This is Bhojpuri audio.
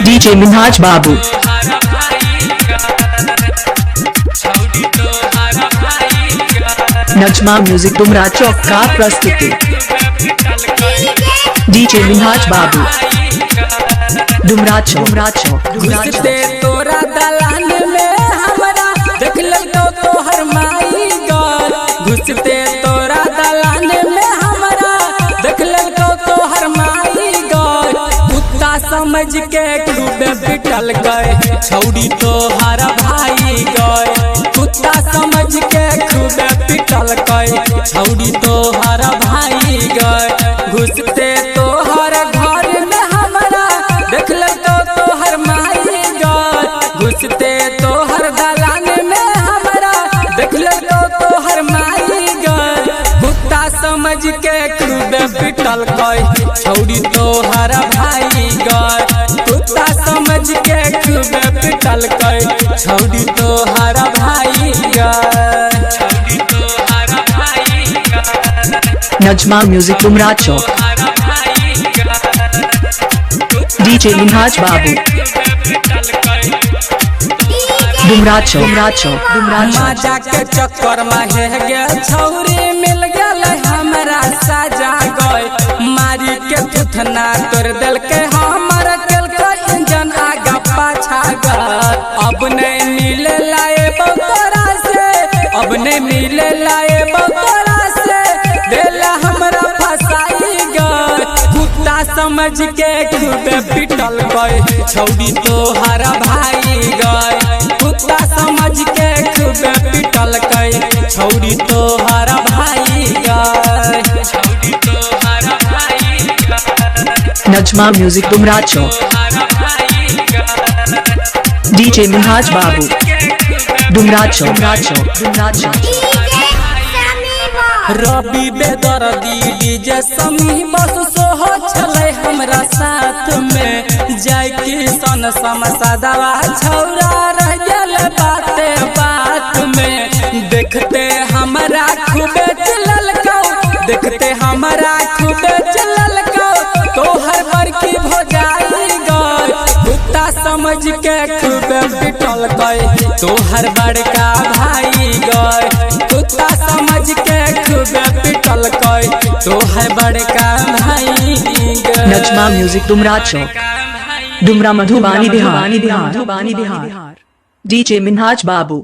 DJ Minhaj Babu Najma music Dumra Chowk का प्रस्तुति DJ Minhaj Babu डुमरा चौक घुसते तोरा दलान में हमरा देख लगो तोहर माई गल। घुसते तोरा दलान में हमरा देख लगो तोहर माई गल। कुत्ता समझ के खूबे पिटल गए छौड़ी तोहर भाई गए। कुत्ता समझ के खूबे पिटल गए छौड़ी तोहर भाई गए। घुसते तोहर घर में हमरा देख लगो तोहर माई गल। घुसते तोहर दलान में हमरा देख लगो तोहर माई गल। कुत्ता समझ के खूबे पिटल गए छौड़ी तोहर भाई गल। कुत्ता समझ के खूबे पिटल गए छौड़ी तोहर भाई गल। नजमा म्यूजिक डुमरा चौक DJ Minhaj Babu डुमरा चौक मजा के चक्कर में है गे छौरी मिल गल हमरा सजा गए। मारी के थुथना कर दिल के हमर केल के इंजन आगा पाछा गए। अब नहीं मिले लाए बतरा से अब नहीं मिले लाए बतरा से देला हमरा फसाई गए। कुत्ता समझ के खूबे पिटल गए छौड़ी तोहर भाई गए। कुत्ता समझ के खूबे पिटल गए छौड़ी तोहर भाई गए। नजमा म्यूजिक डुमरा चौक DJ Minhaj Babu डुमरा चौक रवि बेदर्दी डीजे समी बस सोहो चले हमरा साथ में। जाय किशन समसदवा छौरा रह गेल बाते बात में। देखते हमरा खूबे चलल कौ देखते हमरा खूबे चलल कौ तोहर बड़की भौजाई गए। कुत्ता समझ के खूबे पिटल गए तोहर बड़का भाई गए। कुत्ता समझ के खूबे पिटल गए तोहर बड़का भाई गए। Najma music Dumra Chowk Dumra Madhubani Bihar DJ Minhaj Babu